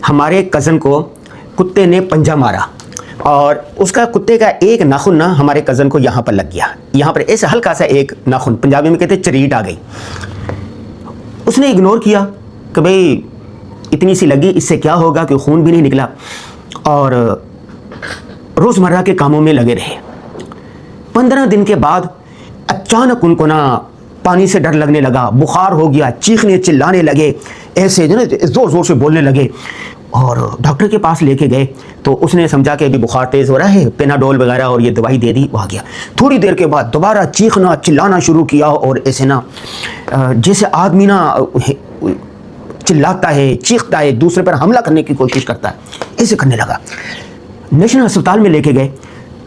ہمارے کزن کو کتے نے پنجہ مارا اور اس کا کتے کا ایک ناخن نا ہمارے کزن کو یہاں پر لگ گیا, یہاں پر ایسے ہلکا سا ایک ناخن, پنجابی میں کہتے ہیں چریٹ آ گئی. اس نے اگنور کیا کہ بھئی اتنی سی لگی, اس سے کیا ہوگا, کہ خون بھی نہیں نکلا, اور روزمرہ کے کاموں میں لگے رہے. 15 دن کے بعد اچانک ان کو نا پانی سے ڈر لگنے لگا, بخار ہو گیا, چیخنے چلانے لگے, ایسے زور زور سے بولنے لگے, اور ڈاکٹر کے پاس لے کے گئے تو اس نے سمجھا کہ ابھی بخار تیز ہو رہا ہے, پیناڈول وغیرہ اور یہ دوائی دے دی, وہ آ گیا. تھوڑی دیر کے بعد دوبارہ چیخنا چلانا شروع کیا, اور ایسے نا جیسے آدمی نا چلاتا ہے, چیختا ہے, دوسرے پر حملہ کرنے کی کوشش کرتا ہے, ایسے کرنے لگا. نیشنل ہسپتال میں لے کے گئے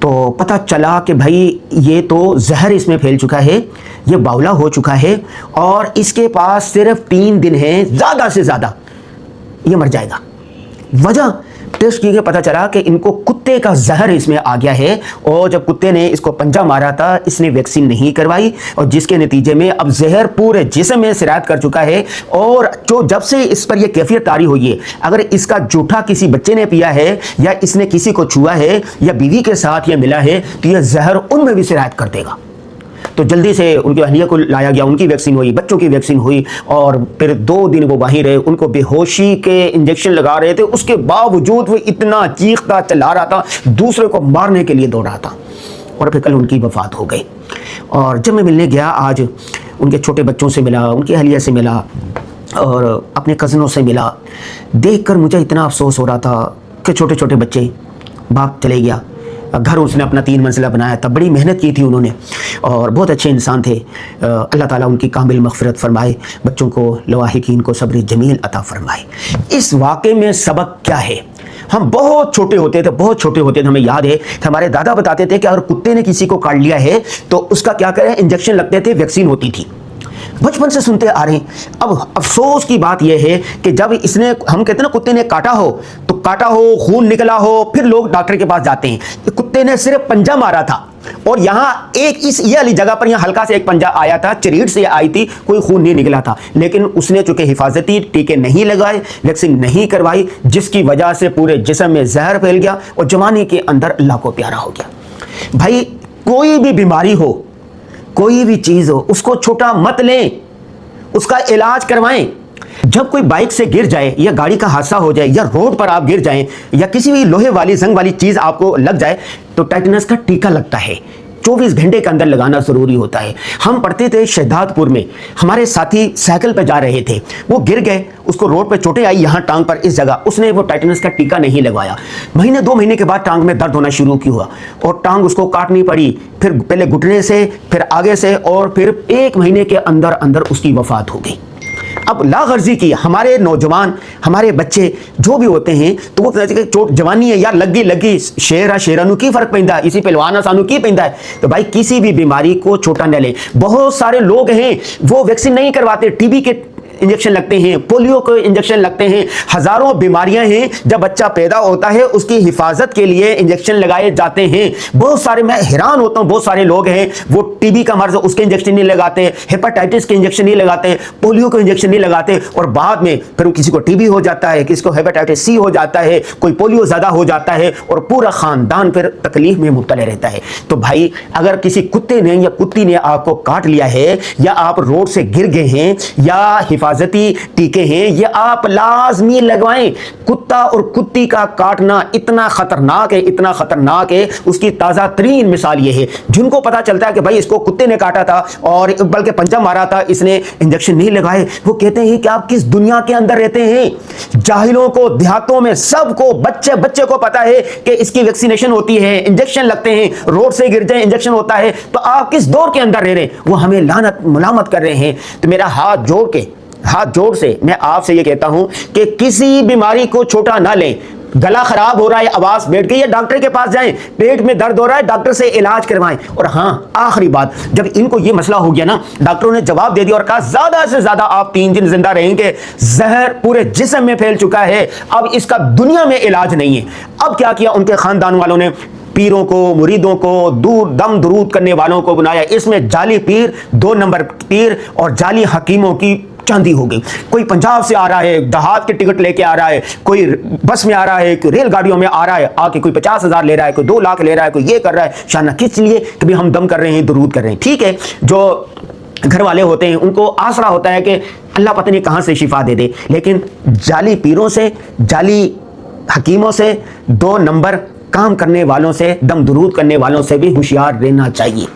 تو پتہ چلا کہ بھائی یہ تو زہر اس میں پھیل چکا ہے, یہ باولا ہو چکا ہے, اور اس کے پاس صرف 3 دن ہیں, زیادہ سے زیادہ یہ مر جائے گا. وجہ ٹیسٹ کی گئی, پتہ چلا کہ ان کو کتے کا زہر اس میں آ گیا ہے, اور جب کتے نے اس کو پنجہ مارا تھا اس نے ویکسین نہیں کروائی, اور جس کے نتیجے میں اب زہر پورے جسم میں سرایت کر چکا ہے. اور جو جب سے اس پر یہ کیفیت طاری ہوئی ہے, اگر اس کا جوٹھا کسی بچے نے پیا ہے یا اس نے کسی کو چھوا ہے یا بیوی کے ساتھ یہ ملا ہے تو یہ زہر ان میں بھی سرایت کر دے گا. تو جلدی سے ان کی اہلیہ کو لایا گیا, ان کی ویکسین ہوئی, بچوں کی ویکسین ہوئی, اور پھر 2 دن وہ وہیں رہے. ان کو بے ہوشی کے انجیکشن لگا رہے تھے, اس کے باوجود وہ اتنا چیختا چلا رہا تھا, دوسرے کو مارنے کے لیے دوڑ رہا تھا, اور پھر کل ان کی وفات ہو گئی. اور جب میں ملنے گیا آج, ان کے چھوٹے بچوں سے ملا, ان کی اہلیہ سے ملا, اور اپنے کزنوں سے ملا. دیکھ کر مجھے اتنا افسوس ہو رہا تھا کہ چھوٹے چھوٹے بچے, باپ چلے گیا, گھر اس نے اپنا 3 منزلہ بنایا تھا, بڑی محنت کی تھی انہوں نے, اور بہت اچھے انسان تھے. اللہ تعالیٰ ان کی کامل مغفرت فرمائے, بچوں کو لواحقین کو صبر جمیل عطا فرمائے. اس واقعے میں سبق کیا ہے؟ ہم بہت چھوٹے ہوتے تھے, ہمیں یاد ہے کہ ہمارے دادا بتاتے تھے کہ اگر کتے نے کسی کو کاٹ لیا ہے تو اس کا کیا کریں, انجیکشن لگتے تھے, ویکسین ہوتی تھی. بچپن سے سنتے آ رہے ہیں. اب افسوس کی بات یہ ہے کہ جب اس نے, ہم کہتے ہیں نا کتے نے کاٹا ہو, خون نکلا ہو, پھر لوگ ڈاکٹر کے پاس جاتے ہیں. کتے نے صرف پنجہ مارا تھا, اور یہاں یہ والی جگہ پر یہاں ہلکا سے ایک پنجہ آیا تھا, چریٹ سے آئی تھی, کوئی خون نہیں نکلا تھا, لیکن اس نے چونکہ حفاظتی ٹیکے نہیں لگائے, ویکسین نہیں کروائی, جس کی وجہ سے پورے جسم میں زہر پھیل گیا, اور جوانی کے اندر اللہ کو پیارا ہو گیا. بھائی کوئی بھی بیماری ہو, کوئی بھی چیز ہو, اس کو چھوٹا مت لیں, اس کا علاج کروائیں. جب کوئی بائک سے گر جائے یا گاڑی کا حادثہ ہو جائے یا روڈ پر آپ گر جائیں یا کسی بھی لوہے والی زنگ والی چیز آپ کو لگ جائے تو ٹیٹنس کا ٹیکہ لگتا ہے, 24 گھنٹے کے اندر لگانا ضروری ہوتا ہے. ہم پڑھتے تھے شہداد پور میں, ہمارے ساتھی سائیکل پہ جا رہے تھے, وہ گر گئے, اس کو روڈ پہ چوٹیں آئی یہاں ٹانگ پر اس جگہ, اس نے وہ ٹیٹنس کا ٹیکہ نہیں لگوایا. 2 مہینے کے بعد ٹانگ میں درد ہونا شروع ہوا, اور ٹانگ اس کو کاٹنی پڑی, پھر پہلے گھٹنے سے, پھر آگے سے, اور پھر 1 مہینے کے اندر اس کی وفات ہو گئی. اب لا غرضی کی ہمارے نوجوان, ہمارے بچے جو بھی ہوتے ہیں تو وہ چوٹ جوانی ہے یار, لگی شیرا شیرانو کی فرق پیندا ہے, اسی پہلوانا سانو کی پیندا ہے. تو بھائی کسی بھی بیماری کو چھوٹا نہ لیں. بہت سارے لوگ ہیں وہ ویکسین نہیں کرواتے, ٹی بی کے انجیکشن لگتے ہیں, پولیو کے انجیکشن لگتے ہیں, ہزاروں بیماریاں ہیں. جب بچہ پیدا ہوتا ہے اس کی حفاظت کے لیے انجیکشن لگائے جاتے ہیں. بہت سارے, میں حیران ہوتا ہوں, بہت سارے لوگ ہیں وہ ٹی بی کا مرض, اس کے انجیکشن نہیں لگاتے, ہیپاٹائٹس کے انجیکشن نہیں لگاتے, پولیو کے انجیکشن نہیں لگاتے, اور بعد میں پھر کسی کو ٹی بی ہو جاتا ہے, کسی کو ہیپاٹائٹس سی ہو جاتا ہے, کوئی پولیو زیادہ ہو جاتا ہے, اور پورا خاندان پھر تکلیف میں مبتلا رہتا ہے. تو بھائی اگر کسی کتے نے یا کتی نے آپ کو کاٹ لیا ہے, یا آپ روڈ سے گر گئے ہیں, یا حفاظتی ٹیکے ہیں, یہ آپ لازمی لگوائیں. کتا اور کتی کا کاٹنا اتنا خطرناک ہے, اس کی تازہ ترین مثال یہ ہے. جن کو پتا چلتا ہے کہ بھائی اس کو کتے نے کاٹا تھا اور بلکہ پنجہ مارا تھا, اس نے انجیکشن نہیں لگائے, وہ کہتے ہیں کہ آپ کس دنیا کے اندر رہتے ہیں. جاہلوں کو, دیہاتوں میں سب کو, بچے کو پتا ہے کہ اس کی ویکسینیشن ہوتی ہے, انجیکشن لگتے ہیں, روڈ سے گر جائیں انجیکشن ہوتا ہے. تو آپ کس دور کے اندر رہ رہے ہیں؟ وہ ہمیں لعنت ملامت کر رہے ہیں. تو میرا ہاتھ جوڑ سے میں آپ سے یہ کہتا ہوں کہ کسی بیماری کو چھوٹا نہ لیں. گلا خراب ہو رہا ہے, آواز بیٹھ گئی ہے, ڈاکٹر کے پاس جائیں. پیٹ میں درد ہو رہا ہے, ڈاکٹر سے علاج کروائیں. اور ہاں آخری بات, جب ان کو یہ مسئلہ ہو گیا نا, ڈاکٹروں نے جواب دے دیا اور کہا زیادہ سے زیادہ آپ 3 دن زندہ رہیں گے, زہر پورے جسم میں پھیل چکا ہے, اب اس کا دنیا میں علاج نہیں ہے. اب کیا کیا ان کے خاندان والوں نے, پیروں کو, مریدوں کو, دم درود کرنے والوں کو بنایا. اس میں جعلی پیر, 2 نمبر پیر اور جعلی حکیموں کی چاندی ہو گئی. کوئی پنجاب سے آ رہا ہے, دیہات کے ٹکٹ لے کے آ رہا ہے, کوئی بس میں آ رہا ہے, کوئی ریل گاڑیوں میں آ رہا ہے, آ کے کوئی 50,000 لے رہا ہے, کوئی 2 لاکھ لے رہا ہے, کوئی یہ کر رہا ہے. شانہ کس لیے؟ کہ بھی ہم دم کر رہے ہیں, درود کر رہے ہیں. ٹھیک ہے, جو گھر والے ہوتے ہیں ان کو آسرا ہوتا ہے کہ اللہ پتہ نہیں کہاں سے شفا دے دے. لیکن جعلی پیروں سے, جعلی حکیموں سے, 2 نمبر کام کرنے والوں سے, دم درود کرنے والوں سے بھی ہوشیار رہنا چاہیے.